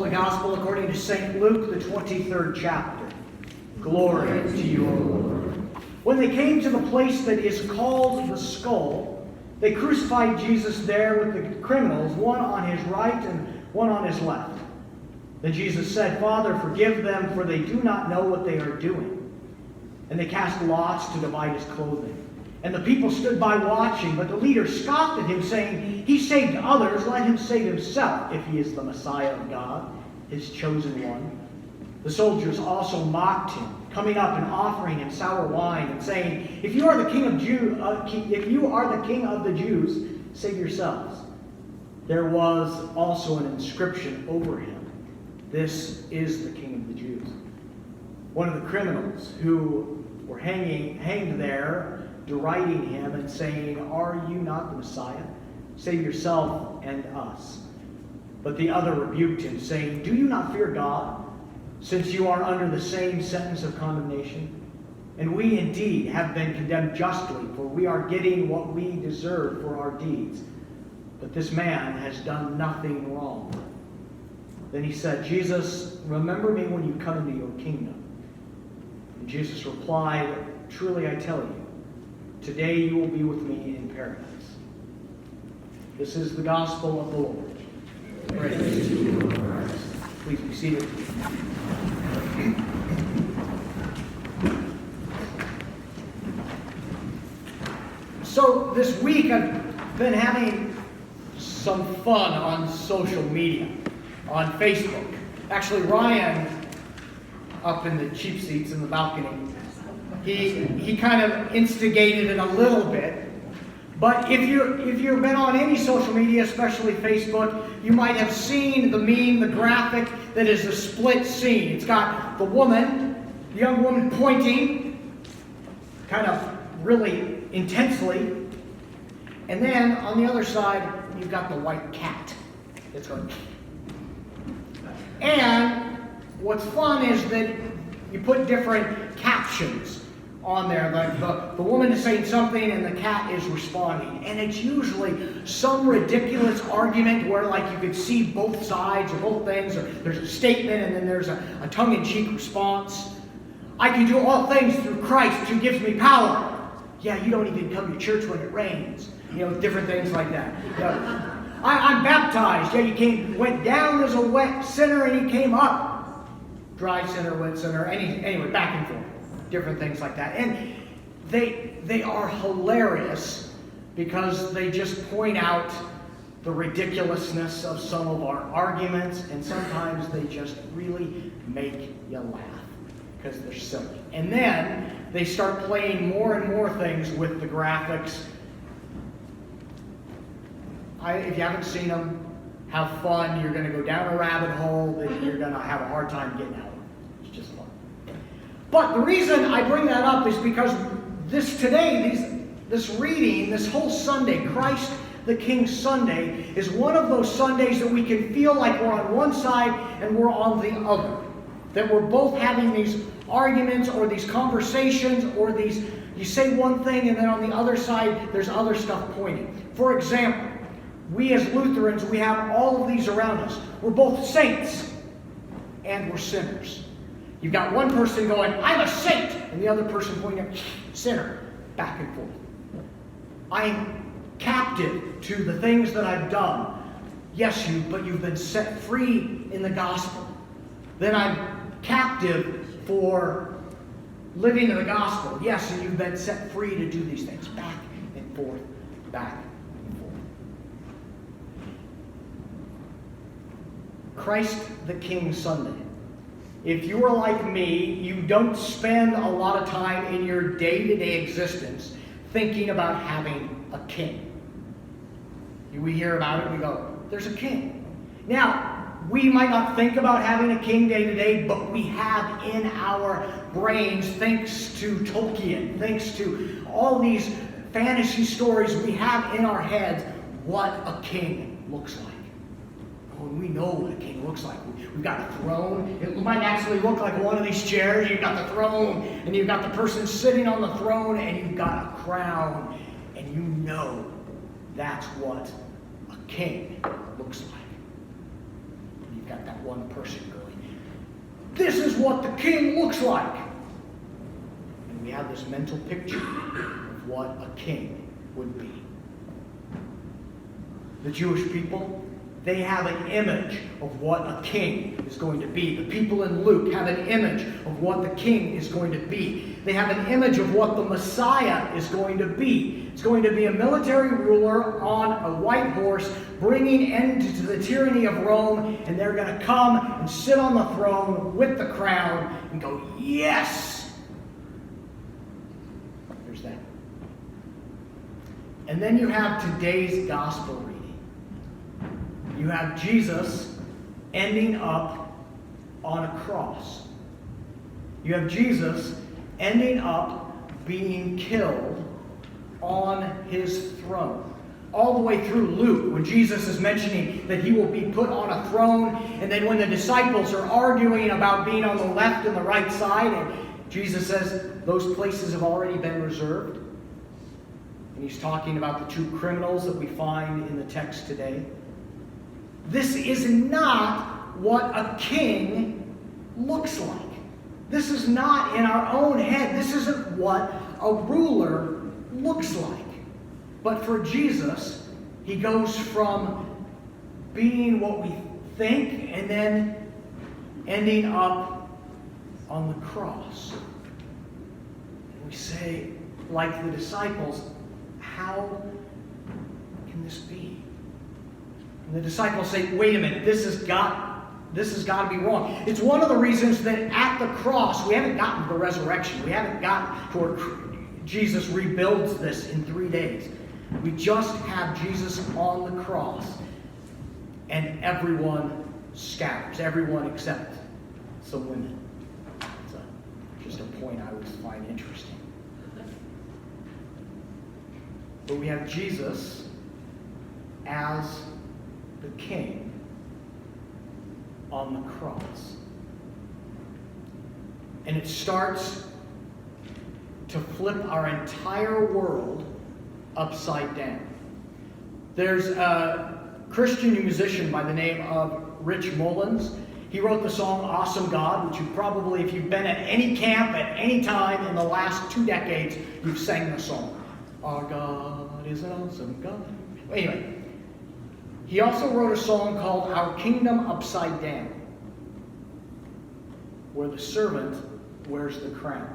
Holy Gospel according to St. Luke, the 23rd chapter. Glory to you, O Lord. When they came to the place that is called the Skull, they crucified Jesus there with the criminals, one on his right and one on his left. Then Jesus said, Father, forgive them, for they do not know what they are doing. And they cast lots to divide his clothing. And the people stood by watching, but the leader scoffed at him, saying, He saved others, let him save himself, if he is the Messiah of God, his chosen one. The soldiers also mocked him, coming up and offering him sour wine, and saying, If you are the king of the Jews, save yourselves. There was also an inscription over him, This is the King of the Jews. One of the criminals who were hanged there, deriding him and saying, Are you not the Messiah? Save yourself and us. But the other rebuked him, saying, Do you not fear God, since you are under the same sentence of condemnation? And we indeed have been condemned justly, for we are getting what we deserve for our deeds. But this man has done nothing wrong. Then he said, Jesus, remember me when you come into your kingdom. And Jesus replied, Truly I tell you, today you will be with me in paradise. This is the gospel of the Lord. Praise to you, Lord Christ. Please be seated. So this week I've been having some fun on social media, on Facebook. Actually, Ryan, up in the cheap seats in the balcony, he kind of instigated it a little bit. But if you've been on any social media, especially Facebook, you might have seen the meme, the graphic that is a split scene. It's got the young woman pointing, kind of really intensely. And then on the other side, you've got the white cat that's going. And what's fun is that you put different captions on there. Like the woman is saying something and the cat is responding. And it's usually some ridiculous argument where like you could see both sides or both things, or there's a statement and then there's a tongue-in-cheek response. I can do all things through Christ who gives me power. Yeah, you don't even come to church when it rains. Different things like that. I'm baptized. Yeah, went down as a wet sinner and he came up. Dry sinner, wet sinner, anyway, back and forth. Different things like that. And they are hilarious because they just point out the ridiculousness of some of our arguments, and sometimes they just really make you laugh because they're silly. And then they start playing more and more things with the graphics. If you haven't seen them, have fun. You're going to go down a rabbit hole that you're going to have a hard time getting out of. It's just fun. But the reason I bring that up is because this reading, this whole Sunday, Christ the King Sunday, is one of those Sundays that we can feel like we're on one side and we're on the other. That we're both having these arguments or these conversations or you say one thing and then on the other side there's other stuff pointing. For example, we as Lutherans, we have all of these around us. We're both saints and we're sinners. You've got one person going, I'm a saint, and the other person pointing at sinner, back and forth. I'm captive to the things that I've done. Yes, but you've been set free in the gospel. Then I'm captive for living in the gospel. Yes, and you've been set free to do these things. Back and forth, back and forth. Christ the King Sunday. If you are like me, you don't spend a lot of time in your day-to-day existence thinking about having a king. We hear about it, we go, there's a king. Now, we might not think about having a king day to day, but we have in our brains, thanks to Tolkien, thanks to all these fantasy stories we have in our heads, what a king looks like. Oh, we know what a king looks like. We've got a throne. It might actually look like one of these chairs. You've got the throne, and you've got the person sitting on the throne, and you've got a crown, and you know that's what a king looks like. You've got that one person going, "This is what the king looks like." And we have this mental picture of what a king would be. The Jewish people, they have an image of what a king is going to be. The people in Luke have an image of what the king is going to be. They have an image of what the Messiah is going to be. It's going to be a military ruler on a white horse, bringing end to the tyranny of Rome, and they're going to come and sit on the throne with the crown and go, "Yes!" There's that. And then you have today's gospel reading. You have Jesus ending up on a cross. You have Jesus ending up being killed on his throne. All the way through Luke, when Jesus is mentioning that he will be put on a throne, and then when the disciples are arguing about being on the left and the right side, and Jesus says those places have already been reserved. And he's talking about the two criminals that we find in the text today. This is not what a king looks like. This is not in our own head. This isn't what a ruler looks like. But for Jesus, he goes from being what we think and then ending up on the cross. And we say, like the disciples, how can this be? And the disciples say, "Wait a minute, this has got to be wrong." It's one of the reasons that at the cross, we haven't gotten to the resurrection. We haven't gotten to where Jesus rebuilds this in 3 days. We just have Jesus on the cross, and everyone scatters. Everyone except some women. It's just a point I always find interesting. But we have Jesus as the king on the cross. And it starts to flip our entire world upside down. There's a Christian musician by the name of Rich Mullins. He wrote the song "Awesome God," which you probably, if you've been at any camp at any time in the last 2 decades, you've sang the song. Our God is an awesome God. Anyway, he also wrote a song called "Our Kingdom Upside Down," where the servant wears the crown.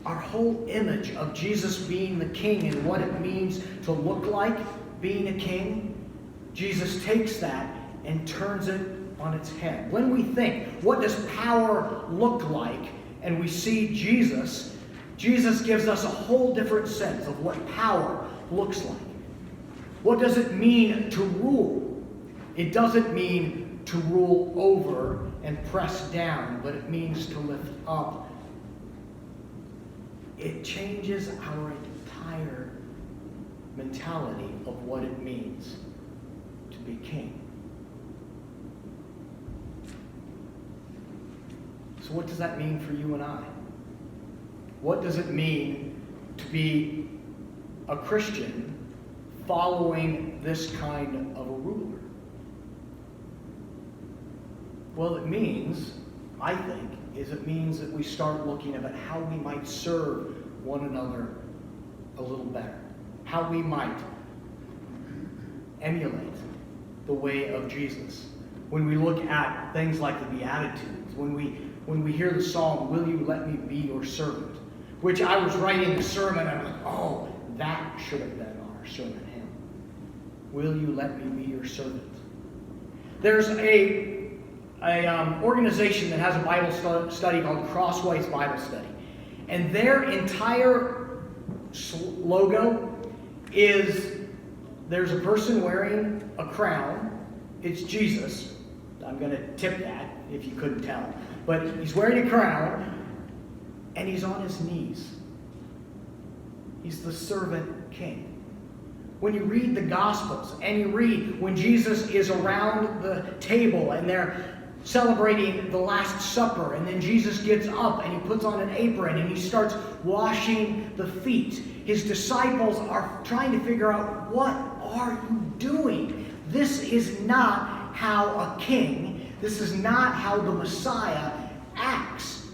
Our whole image of Jesus being the king and what it means to look like being a king, Jesus takes that and turns it on its head. When we think, what does power look like, and we see Jesus, Jesus gives us a whole different sense of what power looks like. What does it mean to rule? It doesn't mean to rule over and press down, but it means to lift up. It changes our entire mentality of what it means to be king. So what does that mean for you and I? What does it mean to be a Christian following this kind of a ruler? Well, it means, I think, it means that we start looking at how we might serve one another a little better. How we might emulate the way of Jesus. When we look at things like the Beatitudes, when we hear the song, "Will you let me be your servant?" Which I was writing the sermon, and I'm like, oh, that should have been our sermon hymn. Will you let me be your servant? There's a organization that has a Bible study called Crossways Bible Study. And their entire logo is, there's a person wearing a crown. It's Jesus. I'm going to tip that if you couldn't tell. But he's wearing a crown, and he's on his knees. He's the servant king. When you read the Gospels, and you read when Jesus is around the table, and they're celebrating the Last Supper, and then Jesus gets up and he puts on an apron and he starts washing the feet. His disciples are trying to figure out, what are you doing? This is not how a king, this is not how the Messiah acts.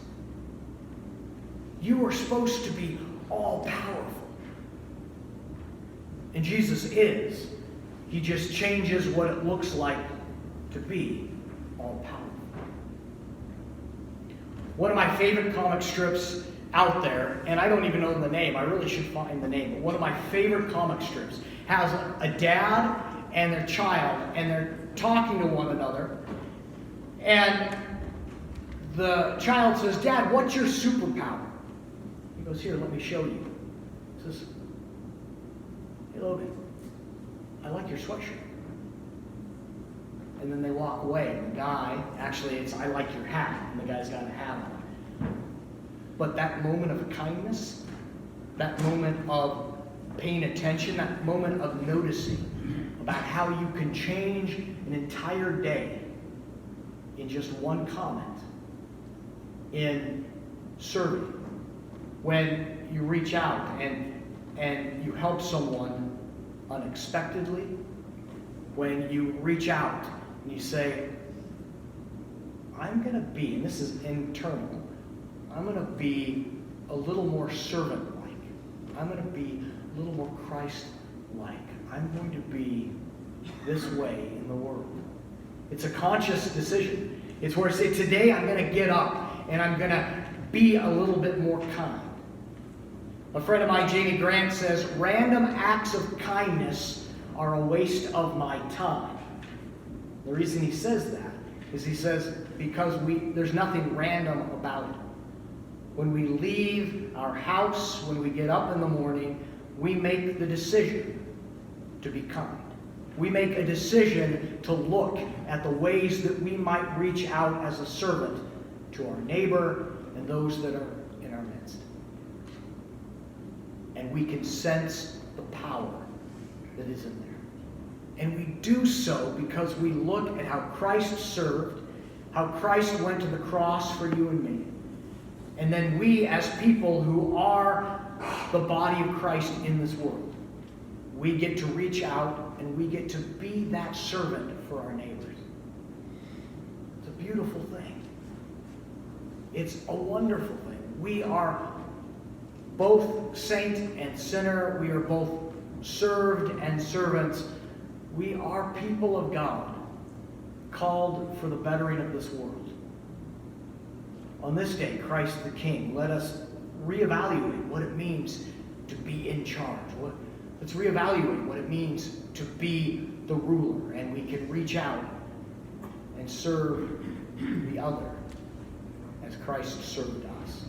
You are supposed to be all-powerful. And Jesus is. He just changes what it looks like to be all-powerful. One of my favorite comic strips out there, and I don't even know the name, I really should find the name, but one of my favorite comic strips has a dad and their child, and they're talking to one another, and the child says, "Dad, what's your superpower?" He goes, "Here, let me show you." He says, "Hey, Logan, I like your sweatshirt." And then they walk away, and the guy, actually it's, "I like your hat," and the guy's got a hat on. But that moment of kindness, that moment of paying attention, that moment of noticing about how you can change an entire day in just one comment, in serving, when you reach out and you help someone unexpectedly, when you reach out and you say, "I'm going to be," and this is internal, "I'm going to be a little more servant-like. I'm going to be a little more Christ-like. I'm going to be this way in the world." It's a conscious decision. It's where I say, today I'm going to get up and I'm going to be a little bit more kind. A friend of mine, Jamie Grant, says, "Random acts of kindness are a waste of my time." The reason he says that is he says, because there's nothing random about it. When we leave our house, when we get up in the morning, we make the decision to be kind. We make a decision to look at the ways that we might reach out as a servant to our neighbor and those that are in our midst. And we can sense the power that is in there. And we do so because we look at how Christ served, how Christ went to the cross for you and me. And then we, as people who are the body of Christ in this world, we get to reach out and we get to be that servant for our neighbors. It's a beautiful thing. It's a wonderful thing. We are both saint and sinner. We are both served and servants. We are people of God, called for the bettering of this world. On this day, Christ the King, let us reevaluate what it means to be in charge. Let's reevaluate what it means to be the ruler, and we can reach out and serve the other as Christ served us.